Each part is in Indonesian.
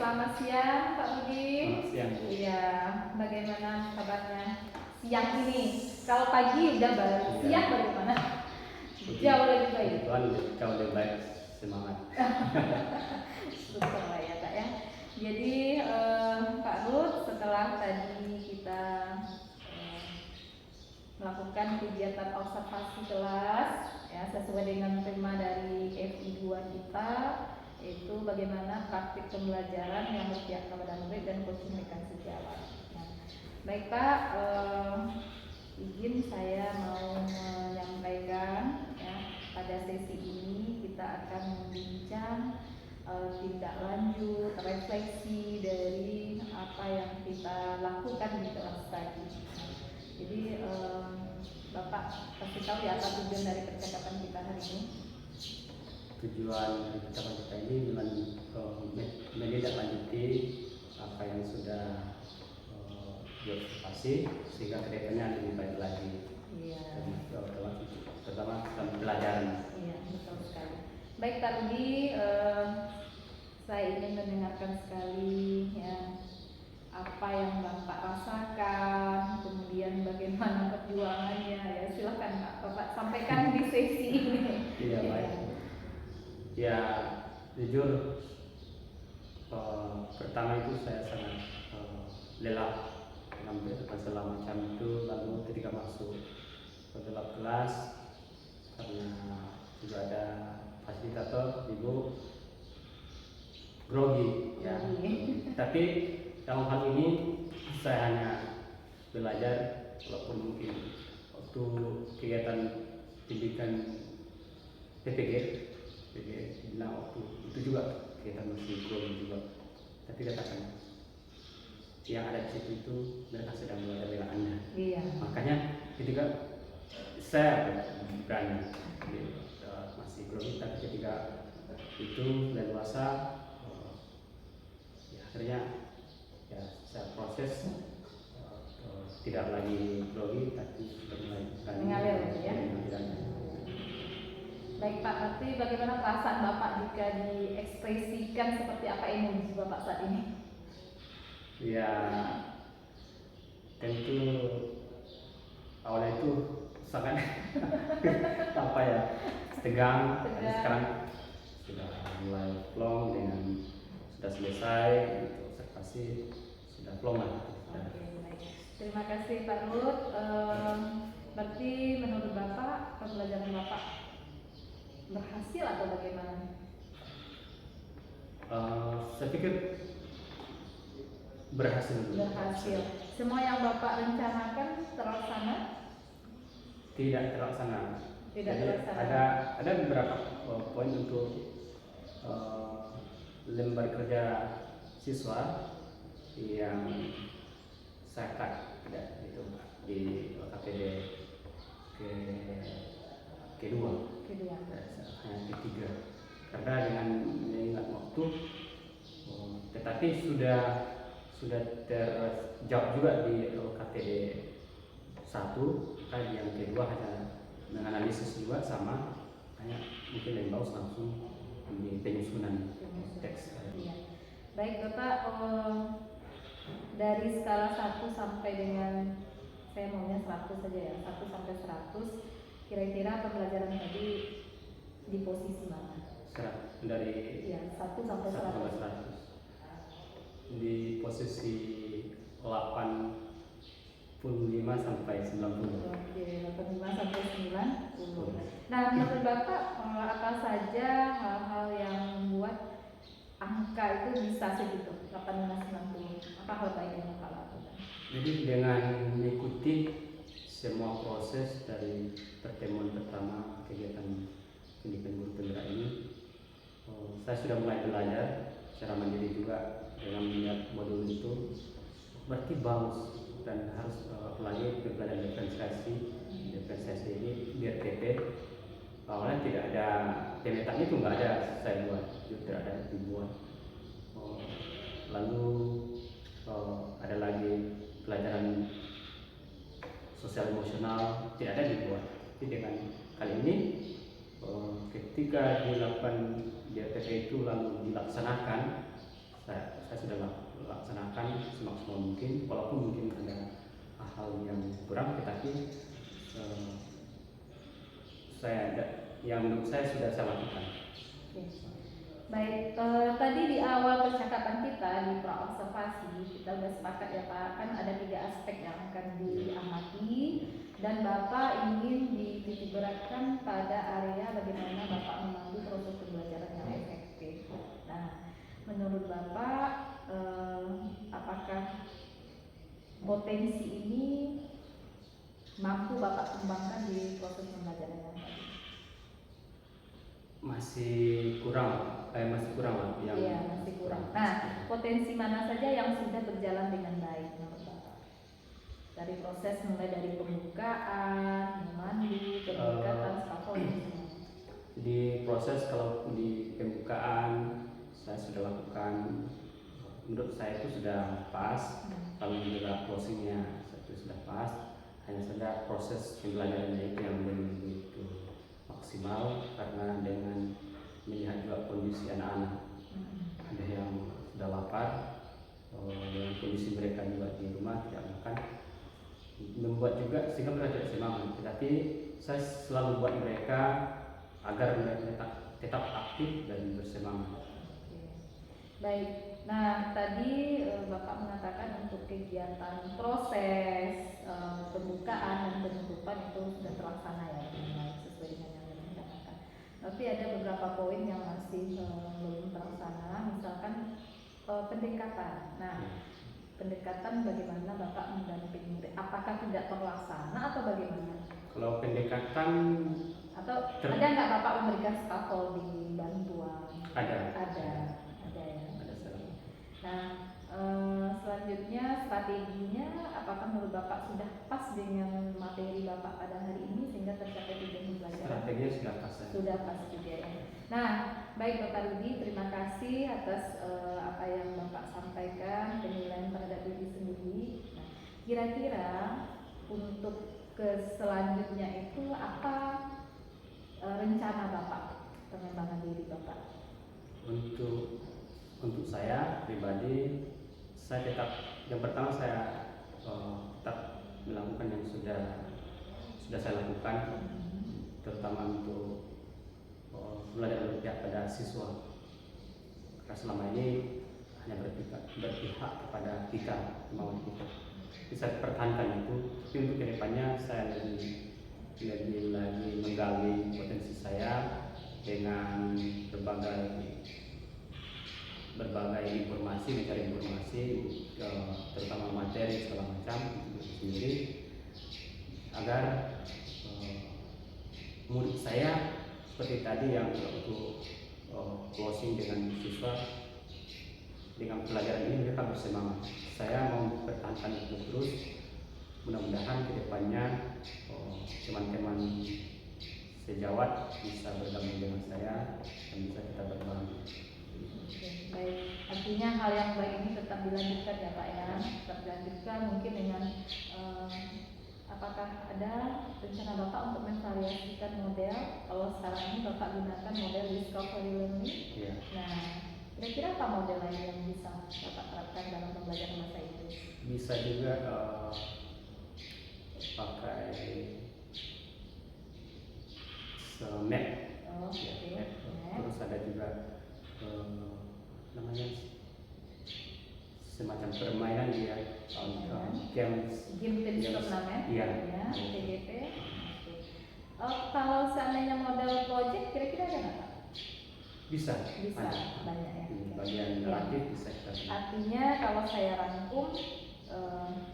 selamat siang Pak Budi. Selamat siang, Bu. Iya, bagaimana kabarnya siang ini? Kalau pagi udah baik, siang bagaimana? Jauh lebih baik. Tuhan jauh lebih baik, semangat. Betul lah ya Kak ya. Jadi Pak Ruth, setelah tadi kita melakukan kegiatan observasi kelas ya sesuai dengan tema dari FI2 kita, yaitu bagaimana praktik pembelajaran yang berpihak kepada murid dan coaching rekan sejawat. Nah, baik Pak, izin saya mau menyampaikan ya, pada sesi ini kita akan membincang tindak lanjut, refleksi dari apa yang kita lakukan di kelas tadi. Jadi Bapak kasih tahu ya apa tujuan dari percakapan kita hari ini. Tujuan dari percakapan kita ini dengan menindaklanjuti apa yang sudah diobservasi sehingga kedepannya lebih baik lagi. Iya. Terutama dalam pelajaran. Iya, betul sekali. Baik Pak Rudi, saya ingin mendengarkan sekali ya apa yang Bapak rasakan, kemudian bagaimana perjuangannya ya. Silakan Pak, Bapak sampaikan di sesi ini. Iya, baik. Ya, jujur pertama itu saya sangat lelah mengambil segala macam itu, lalu ketika masuk ke dalam kelas karena juga ada fasilitator ibu grogi ya. Tapi dalam hal ini saya hanya belajar, walaupun mungkin waktu kegiatan pendidikan PPG nah waktu itu juga kegiatan masih grogi juga, tapi katakan yang ada di situ itu mereka sedang belajar dengan Anda. Iya. Makanya ketika saya berani masih grogi, tapi ketika itu dewasa ya akhirnya ya saya proses tidak lagi grogi tapi sudah mulai mengalir ya. Baik Pak, nanti bagaimana perasaan Bapak jika diekspresikan seperti apa emosi Bapak saat ini? Ya tentu awalnya itu sangat apa ya tegang. Tapi sekarang sudah mulai plong dengan sudah selesai gitu, observasi sudah plong lah. Oke, baik. Terima kasih Pak Ruth. Berarti menurut Bapak pembelajaran Bapak berhasil atau bagaimana? Saya pikir berhasil. Semua yang Bapak rencanakan terlaksana? Tidak terlaksana. Ada beberapa poin untuk lembar kerja siswa yang saya cut tidak itu di KPD kedua hanya ketiga karena dengan mengingat waktu, tetapi sudah terjawab juga di KTD 1, kan yang kedua hanya menganalisis juga sama, hanya mungkin lebih bagus langsung di penyusunan teks. Iya. Baik Bapak, dari skala 1 sampai dengan saya maunya 100 saja ya, 1 sampai 100, kira-kira pembelajaran tadi di posisi mana? Dari ya, 1 sampai 100. Di posisi 85 sampai 90. Oke, 85 sampai 90. Nah, menurut Bapak apa saja hal-hal yang membuat angka itu bisa segitu 85-90? Apa hal baik yang Bapak lakukan? Jadi dengan mengikuti semua proses dari pertemuan pertama kegiatan pendidikan guru penggerak ini, saya sudah mulai belajar secara mandiri juga dengan melihat modul itu, berarti bagus dan harus apalagi belajar diferensiasi ini biar PP. Awalnya tidak ada pemetaan itu, nggak ada saya buat, juga tidak ada dibuat. Lalu ada lagi pelajaran sosial emosional tidak ada dibuat. Jadi dengan kali ini ketika dilakukan di RPP itu lalu dilaksanakan, saya sudah saya laksanakan semaksimal mungkin, walaupun mungkin ada hal yang kurang, tetapi yang menurut saya sudah saya lakukan. Oke. Baik, tadi di awal percakapan kita di praobservasi kita sudah sepakat ya Pak, kan ada 3 aspek yang akan diamati dan Bapak ingin dititik beratkan pada area bagaimana Bapak memandu proses pembelajaran yang efektif. Nah, menurut Bapak apakah potensi ini mampu Bapak kembangkan di proses pembelajaran yang tadi? Masih kurang lah yang. Iya, masih kurang. Nah, potensi mana saja yang sudah berjalan dengan baik menurut Bapak? Dari proses mulai dari pembukaan, memandu, pendekatan, scaffolding. Di proses kalau di pembukaan saya sudah lakukan, menurut saya itu sudah pas. Kalau juga closingnya itu sudah pas. Hanya saja proses pembelajarannya itu yang belum begitu maksimal, karena dengan melihat juga kondisi anak-anak, ada yang sudah lapar, dengan kondisi mereka juga di rumah tidak makan, membuat juga sehingga mereka tidak semangat. Tetapi saya selalu buat mereka agar mereka tetap aktif dan bersemangat. Baik, nah tadi Bapak mengatakan untuk kegiatan proses pembukaan dan penutupan itu sudah terlaksana ya dengan baik sesuai dengan yang direncanakan. Tapi ada beberapa poin yang masih belum terlaksana, misalkan pendekatan. Nah, pendekatan bagaimana Bapak mendampingi murid? Apakah tidak terlaksana atau bagaimana? Kalau pendekatan atau ada nggak Bapak memberikan scaffolding bantuan? Ada ya. Nah, selanjutnya strateginya apakah menurut Bapak sudah pas dengan materi Bapak pada hari ini sehingga tercapai tujuan pembelajaran? Strateginya sudah pas. Sudah pas juga ya. Nah, baik Bapak Rudi, terima kasih atas apa yang Bapak sampaikan, penilaian terhadap diri sendiri. Nah, kira-kira untuk ke selanjutnya itu apa rencana Bapak, pengembangan diri Bapak? Untuk saya pribadi, saya tetap, yang pertama saya tetap melakukan yang sudah saya lakukan, terutama untuk belajar berpihak pada siswa. Karena selama ini hanya berpihak kepada kita, kemauan kita. Bisa dipertahankan itu, tapi untuk kedepannya saya lebih menggali potensi saya dengan berbagai informasi, mencari informasi, terutama materi segala macam itu sendiri, agar murid saya seperti tadi yang untuk closing dengan siswa, dengan pelajaran ini mereka bersemangat. Saya mau mempertahankan itu terus. Mudah-mudahan kedepannya teman-teman sejawat bisa bergabung dengan saya dan bisa kita berbagi. Baik, artinya hal yang baik ini tetap dilanjutkan ya Pak ya, tetap dilanjutkan mungkin dengan apakah ada rencana Bapak untuk memvariasikan model? Kalau sekarang ini Bapak gunakan model discovery learning. Ya. Nah, kira-kira apa model lain yang bisa Bapak terapkan dalam pembelajaran bahasa Inggris? Bisa juga pakai map. Oh, Ya, okay. map. Terus ada juga namanya semacam permainan dia, games turnamen, ya, TGP. Kalau seandainya model project, kira-kira ada nggak Pak? Bisa banyak ya. Bagian naratif bisa kita. Artinya kalau saya rangkum,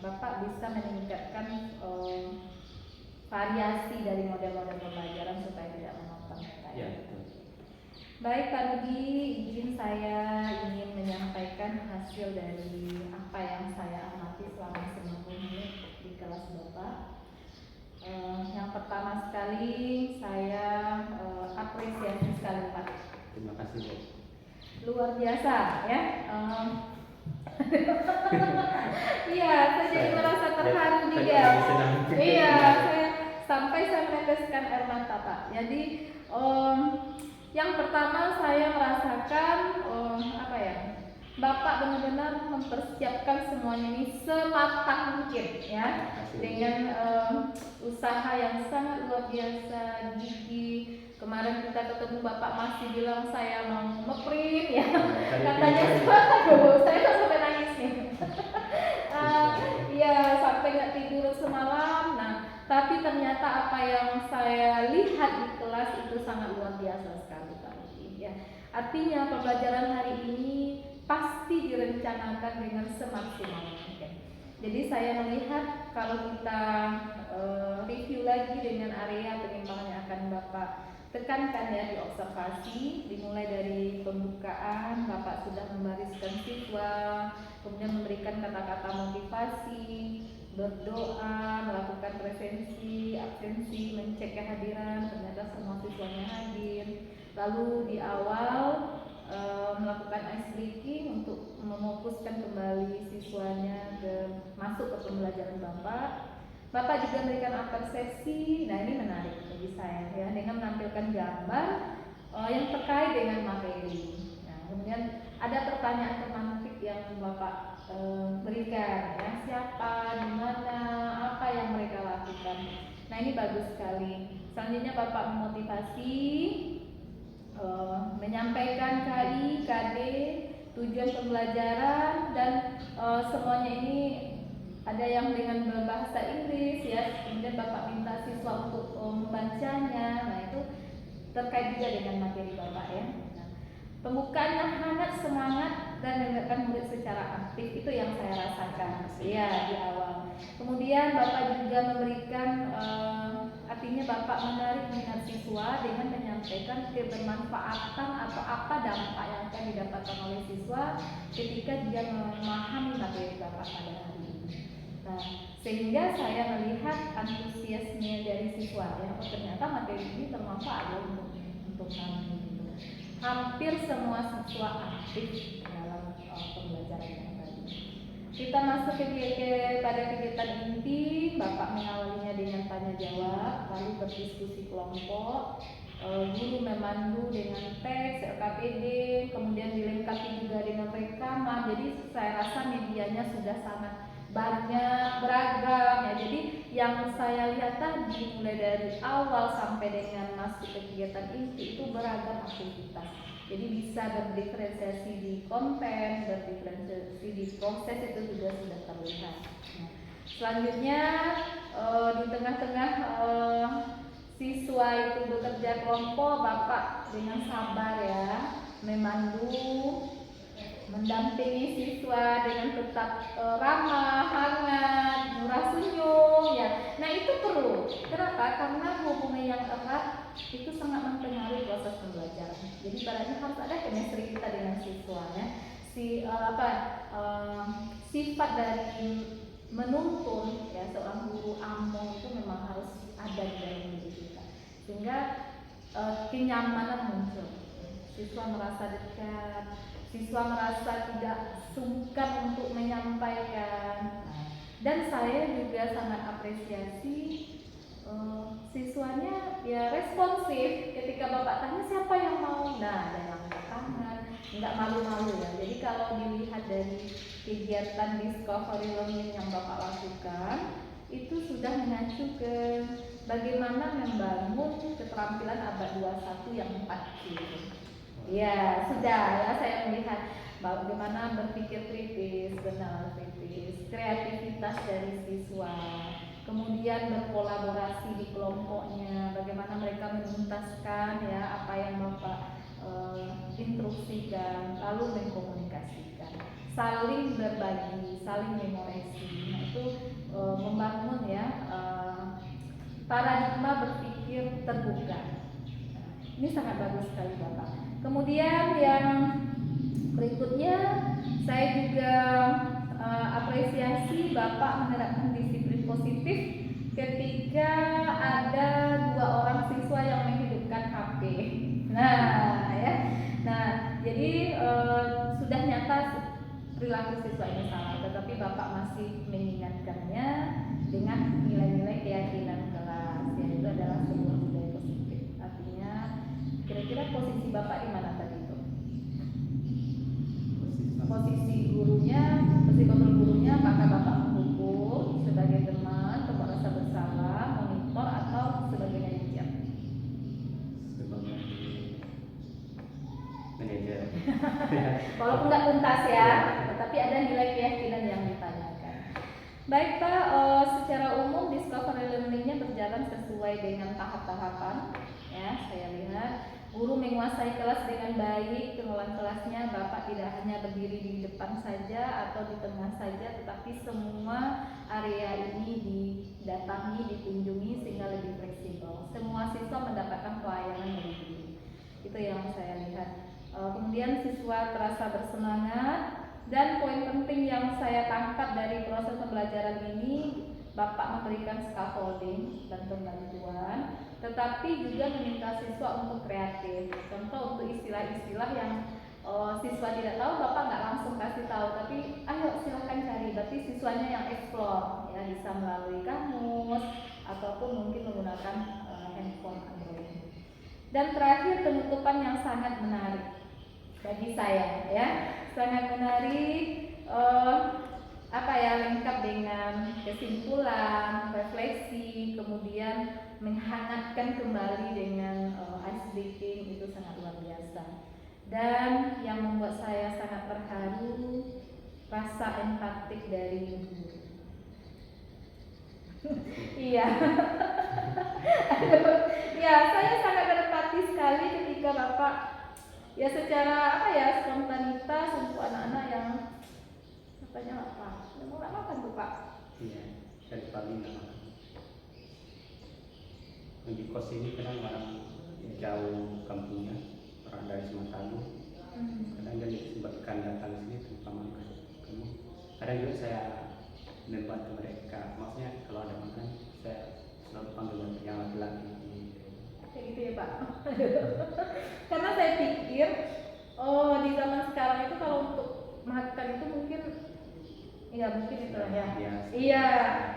Bapak bisa meningkatkan variasi dari model-model pembelajaran supaya tidak monoton. Ya, Baik Pak Rudi, izin saya ingin menyampaikan hasil dari apa yang saya amati selama 90 menit di kelas Bapak. Yang pertama sekali saya apresiasi sekali Pak. Terima kasih Bu. Luar biasa ya. Iya, saya jadi merasa terharu juga. Iya, saya meneteskan air mata Pak. Jadi yang pertama saya merasakan Bapak benar-benar mempersiapkan semuanya ini sematang mungkin ya, dengan usaha yang sangat luar biasa, gigih. Kemarin kita ketemu Bapak masih bilang saya mau ngeprint ya, katanya aduh saya tak sampai nangis nih. Ya sampai nggak tidur semalam. Nah tapi ternyata apa yang saya lihat di kelas itu sangat luar biasa sekali Pak ya. Artinya pembelajaran hari ini pasti direncanakan dengan semaksimal mungkin. Jadi saya melihat kalau kita review lagi dengan area penyimpangan yang akan Bapak tekankan ya di observasi, dimulai dari pembukaan, Bapak sudah membariskan siswa, kemudian memberikan kata-kata motivasi, berdoa, melakukan presensi, absensi, mencek kehadiran, ternyata semua siswanya hadir. Lalu di awal melakukan ice breaking untuk memfokuskan kembali siswanya masuk ke pembelajaran Bapak. Bapak juga memberikan apresiasi. Nah ini menarik bagi saya ya, dengan menampilkan gambar yang terkait dengan materi. Nah kemudian ada pertanyaan tematik yang Bapak berikan ya, siapa, di mana, apa yang mereka lakukan. Nah ini bagus sekali. Selanjutnya Bapak memotivasi, menyampaikan KI, KD, tujuan pembelajaran, dan semuanya ini ada yang dengan berbahasa Inggris ya. Kemudian Bapak minta siswa untuk membacanya. Nah itu terkait juga dengan materi Bapak ya. Nah, pembukaannya hangat, semangat, dan mendengarkan murid secara aktif, itu yang saya rasakan ya di awal. Kemudian Bapak juga memberikan artinya Bapak menarik minat siswa dengan menyampaikan kebermanfaatan atau apa dampak yang akan didapatkan oleh siswa ketika dia memahami materi Bapak pada hari ini. Nah, sehingga saya melihat antusiasme dari siswa ya, oh ternyata materi ini bermanfaat untuk kami. Hampir semua siswa aktif dalam pembelajaran yang tadi. Kita masuk pada kegiatan inti. Bapak mengawalinya dengan tanya jawab, lalu berdiskusi kelompok. Guru memandu dengan teks, LKPD, kemudian dilengkapi juga dengan rekaman. Jadi saya rasa medianya sudah sangat banyak, beragam ya. Jadi yang saya lihat tadi mulai dari awal sampai dengan masuk ke kegiatan inti itu beragam aktivitas. Jadi bisa berdiferensiasi di konten, berdiferensiasi di proses, itu juga sudah terlihat. Nah, selanjutnya di tengah-tengah siswa itu bekerja kelompok, Bapak dengan sabar ya memandu, mendampingi siswa dengan tetap ramah, hangat, murah senyum ya. Nah itu perlu. Kenapa? Karena hubungan yang erat itu sangat mempengaruhi proses pembelajaran. Jadi ibaratnya harus ada chemistry kita dengan siswa ya. Sifat dari menuntun ya seorang guru AMO itu memang harus ada di dalam diri kita, sehingga kenyamanan muncul. Siswa merasa dekat, siswa merasa tidak sungkan untuk menyampaikan. Dan saya juga sangat apresiasi siswanya ya responsif ketika Bapak tanya siapa yang mau. Nah, ada yang angkat tangan, nggak malu-malu ya. Jadi kalau dilihat dari kegiatan discovery learning yang Bapak lakukan, itu sudah mengacu ke bagaimana membangun keterampilan abad 21 yang 4 gitu. Ya, sudah ya, saya melihat bagaimana berpikir kritis, benar kritis, kreativitas dari siswa, kemudian berkolaborasi di kelompoknya, bagaimana mereka menuntaskan ya apa yang Bapak instruksikan, lalu mengkomunikasikan, saling berbagi, saling memoresi. Nah, itu membangun ya paradigma berpikir terbuka. Nah, ini sangat bagus sekali Bapak. Kemudian yang berikutnya saya juga apresiasi Bapak menerapkan disiplin positif ketika ada 2 orang siswa yang menghidupkan HP. Nah, ya. Nah, jadi sudah nyata perilaku siswa ini salah, tetapi Bapak masih mengingatkannya dengan nilai-nilai keyakinan kelas, yaitu adalah sebuah budaya positif. Artinya, kira-kira posisi Bapak di mana tadi itu? posisi gurunya, posisi kontrol gurunya, apakah bapak menghukum sebagai teman, tempat rasa bersalah, monitor atau sebagai manajer? Sebagai manajer. Walaupun nggak tuntas ya, tetapi ada nilai keyakinan yang ditanyakan. Baik Pak, secara umum discovery learning-nya berjalan sesuai dengan tahap-tahapan. Ya, saya lihat guru menguasai kelas dengan baik, pengelolaan kelasnya Bapak tidak hanya berdiri di depan saja atau di tengah saja, tetapi semua area ini didatangi, dikunjungi sehingga lebih fleksibel. Semua siswa mendapatkan pelayanan dari guru. Itu yang saya lihat. Kemudian siswa terasa bersemangat, dan poin penting yang saya tangkap dari proses pembelajaran ini, Bapak memberikan scaffolding dan pembantuan, tetapi juga meminta siswa untuk kreatif. Contoh untuk istilah-istilah yang siswa tidak tahu, Bapak nggak langsung kasih tahu, tapi ayo silahkan cari. Berarti siswanya yang explore, ya, bisa melalui kamus ataupun mungkin menggunakan handphone Android. Dan terakhir penutupan yang sangat menarik bagi saya, ya, sangat menarik, lengkap dengan kesimpulan, refleksi, kemudian menghangatkan kembali dengan ice breaking, itu sangat luar biasa. Dan yang membuat saya sangat terharu, rasa empatik dari guru. Iya. Ya, saya sangat berempati sekali ketika Bapak ya secara spontanitas untuk anak-anak yang katanya apa? Mau nggak makan tuh Pak? Iya, dari pagi nggak makan. Di kos ini kadang orang jauh kampungnya, orang dari Sumatera. Kadang dia disebabkan datang sini tanpa makan. Kadang juga saya membantu mereka. Maksudnya kalau ada makan, saya selalu panggil yang laki-laki. Kayak gitu ya Pak. Karena saya pikir, di zaman sekarang itu kalau untuk makan itu mungkin itu ya. Iya,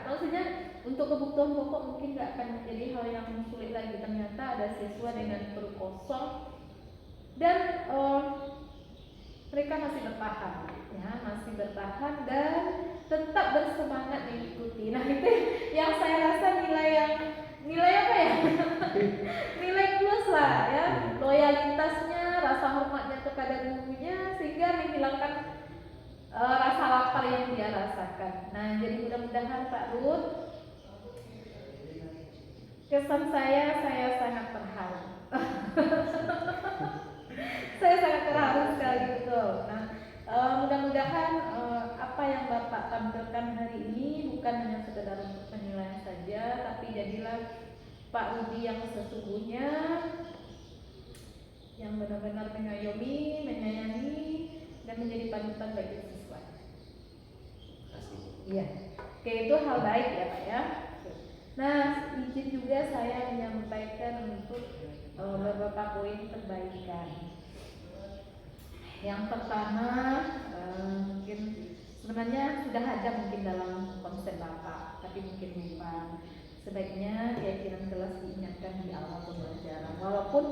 maksudnya untuk kebutuhan pokok mungkin nggak akan menjadi hal yang sulit lagi. Ternyata ada siswa dengan perut kosong dan mereka masih bertahan, ya, masih bertahan dan tetap bersemangat mengikuti. Nah itu yang saya rasa nilai apa ya? Nilai plus lah, ya, loyalitasnya, rasa hormatnya kepada gurunya sehingga menghilangkan rasa lapar yang dia rasakan. Nah, jadi mudah-mudahan Pak Ruth, kesan saya sangat terharu. Saya sangat terharu sekali, betul. Nah, mudah-mudahan apa yang Bapak tampilkan hari ini bukan hanya sekedar untuk penilaian saja, tapi jadilah Pak Rudi yang sesungguhnya, yang benar-benar mengayomi, menyayangi, dan menjadi panutan bagi siswa. Iya, oke, itu hal baik ya Pak ya. Nah, izin juga saya menyampaikan untuk beberapa poin perbaikan. Yang pertama, mungkin sebenarnya sudah ada mungkin dalam konsep Bapak, tapi mungkin lupa. Sebaiknya keyakinan kelas diingatkan di awal pembelajaran. Walaupun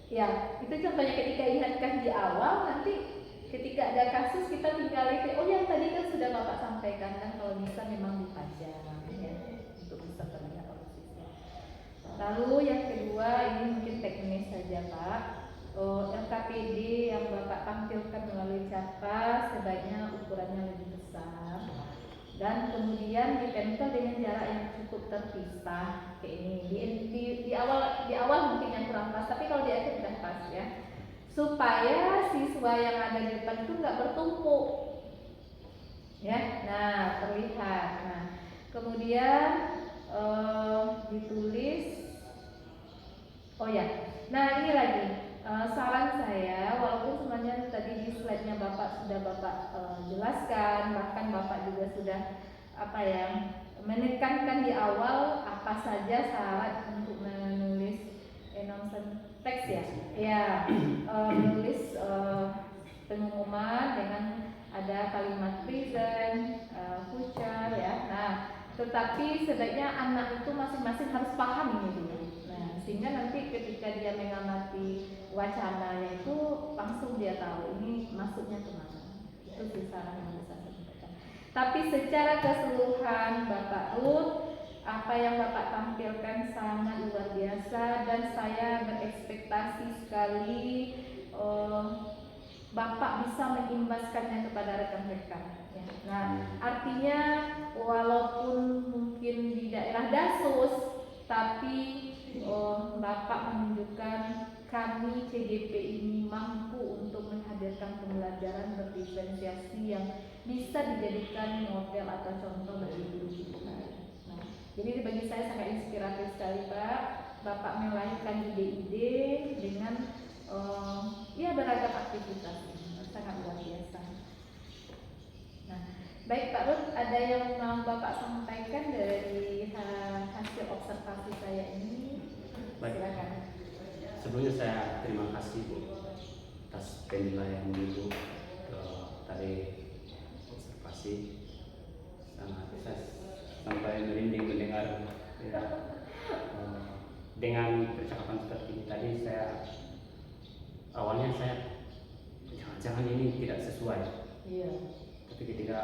ya itu contohnya ketika ingatkan di awal, nanti ketika ada kasus kita tinggal lihat, oh yang tadi kan sudah Bapak sampaikan, kan kalau bisa memang dipajang ya, untuk bisa terlihat oleh siswa. Lalu yang kedua, ini mungkin teknis saja Pak. LKPD yang Bapak tampilkan melalui Canvas sebaiknya ukurannya lebih besar dan kemudian ditempel dengan jarak yang cukup terpisah kayak ini. Di awal mungkin yang kurang pas, tapi kalau di akhir sudah pas ya, supaya siswa yang ada di depan itu nggak bertumpuk ya. Nah, terlihat. Nah, kemudian ditulis, oh ya, nah ini lagi saran saya, walaupun sebenarnya tadi di slide-nya Bapak sudah jelaskan, bahkan Bapak juga sudah menekankan di awal apa saja syarat untuk menulis announcement text ya, menulis pengumuman dengan ada kalimat present, future ya. Nah, tetapi sebaiknya anak itu masing-masing harus paham ini dulu. Nah, sehingga nanti ketika dia mengamati wacananya itu langsung dia tahu ini masuknya kemana. Itu sih saran yang bisa saya sampaikan. Tapi secara keseluruhan Bapak Ruth, apa yang Bapak tampilkan sangat luar biasa dan saya berekspektasi sekali Bapak bisa mengimbaskannya kepada rekan-rekan. Ya. Nah, artinya walaupun mungkin di daerah Dasos, tapi Bapak menunjukkan kami CGP ini mampu untuk menghadirkan pembelajaran berdiferensiasi yang bisa dijadikan model atau contoh bagi guru kita. Nah, jadi bagi saya sangat inspiratif sekali Pak. Bapak melahirkan ide-ide dengan ya beragam aktivitas, sangat luar biasa. Nah, baik Pak Ruth, ada yang mau Bapak sampaikan dari hasil observasi saya ini? Baik. Silakan. Sebelumnya saya terima kasih Bu atas penilaian Ibu tadi observasi. Sangat saya sampai merinding mendengar ya, dengan percakapan seperti ini tadi. Awalnya saya jangan-jangan ini tidak sesuai. Iya. Tapi ketika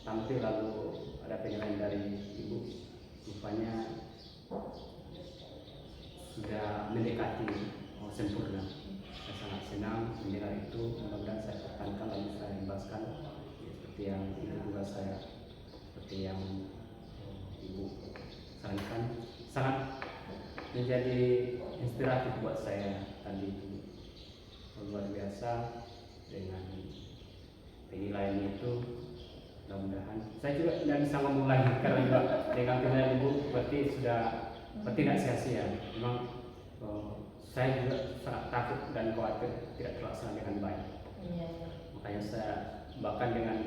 tampil lalu ada penilaian dari Ibu, rupanya sudah mendekati sempurna. Saya sangat senang mendengar itu. Mudah-mudahan saya pertahankan lalu saya imbaskan seperti yang Ibu juga saya seperti yang Ibu sarankan. Sangat menjadi inspiratif buat saya tadi itu. Luar biasa dengan penilaian itu. Mudah-mudahan saya juga tidak bisa ngomong lagi karena juga dengan penilaian Ibu berarti sudah tidak sia-sia. Memang saya juga sangat takut dan khawatir tidak terlaksana dengan baik. Makanya saya bahkan dengan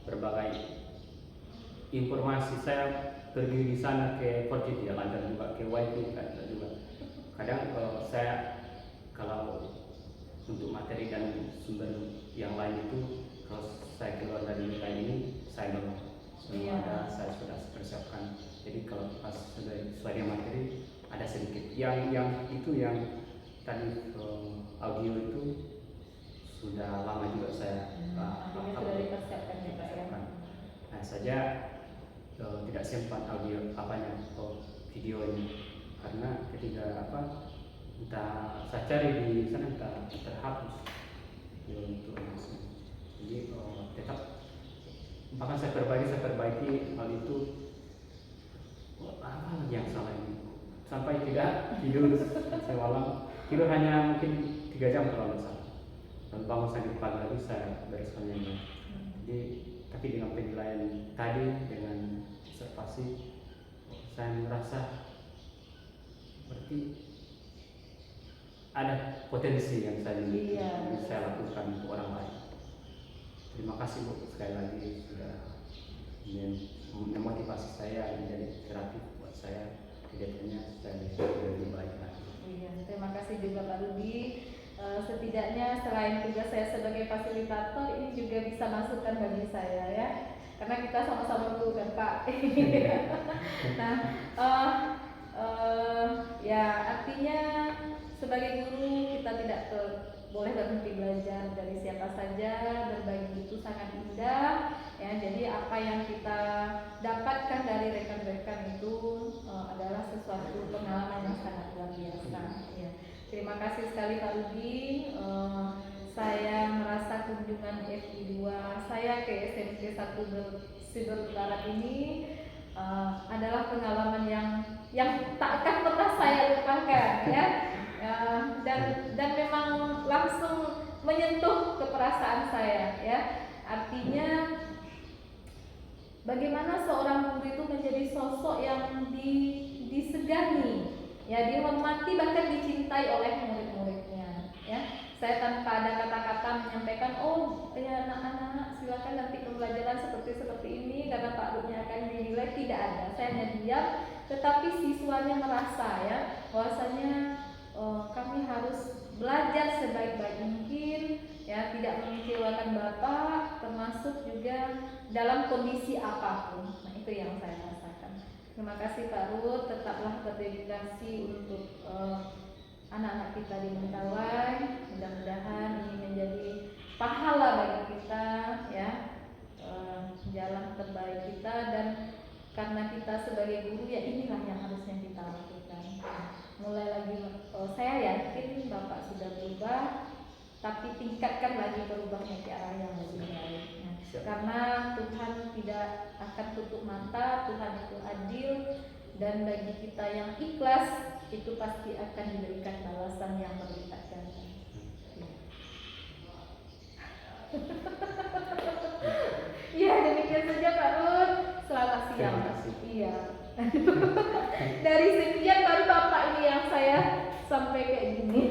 berbagai informasi saya pergi di sana ke Fortiti ya, lancar juga ke YP kan juga. Kadang saya kalau untuk materi dan sumber yang lain itu kalau saya keluar dari nilai ini saya belum semua ada, saya sudah persiapkan. Jadi kalau pas sudah sesuai dengan materi ada sedikit yang itu yang tadi audio itu sudah lama juga saya sudah dipersiapkan ya Pak ya. Nah saja tidak sempat audio video ini karena ketika entah saya cari di sana entah terhapus untuk langsung. Jadi tetap bahkan saya perbaiki hal itu. Apa lagi yang salah ini sampai tidak tidur semalam, tidur hanya mungkin 3 jam kalau nggak salah, dan bangun sampai pagi lagi saya bereskan yang lain. Jadi tapi dengan penilaian tadi dengan observasi saya merasa berarti ada potensi yang saya miliki bisa saya lakukan untuk orang lain. Terima kasih Bu sekali lagi sudah memotivasi saya menjadi kreatif buat saya, kedepannya saya bisa lebih baik lagi. Iya, terima kasih juga Pak Rudi. Setidaknya selain tugas saya sebagai fasilitator, ini juga bisa masukan bagi saya ya, karena kita sama-sama guru kan Pak. Nah, ya artinya sebagai guru kita tidak boleh berhenti belajar dari siapa saja. Berbagi itu sangat indah ya. Jadi apa yang kita dapatkan dari rekan-rekan itu adalah sesuatu pengalaman yang sangat luar biasa ya. Terima kasih sekali Pak Rudi. Saya merasa kunjungan FI2 saya ke SMP 1 Siber Utara ini adalah pengalaman yang tak akan pernah saya lupakan ya. Dan memang langsung menyentuh keperasaan saya ya. Artinya bagaimana seorang guru itu menjadi sosok yang disegani ya, dihormati bahkan dicintai oleh murid-muridnya ya. Saya tanpa ada kata-kata menyampaikan, oh ya anak-anak silakan nanti pembelajaran seperti ini karena Pak Rudinya akan dinilai, tidak ada. Saya hanya diam, tetapi siswanya merasa ya bahwasanya kami harus belajar sebaik-baik mungkin ya, tidak mengecewakan Bapak, termasuk juga dalam kondisi apapun. Nah itu yang saya rasakan. Terima kasih Pak Ruth, tetaplah berdedikasi untuk anak-anak kita di Mentawai. Mudah-mudahan ini menjadi pahala bagi kita ya, jalan terbaik kita. Dan karena kita sebagai guru ya inilah yang harusnya kita lakukan. Mulai lagi, saya yakin Bapak sudah berubah, tapi tingkatkan lagi perubahannya ke arah yang lebih baik. Karena Tuhan tidak akan tutup mata, Tuhan itu adil, dan bagi kita yang ikhlas itu pasti akan diberikan balasan yang berlipat ganda. Iya, demikian saja Pak Rud. Selamat siang. Iya. Dari sekian baru Bapak ini yang saya sampai kayak gini.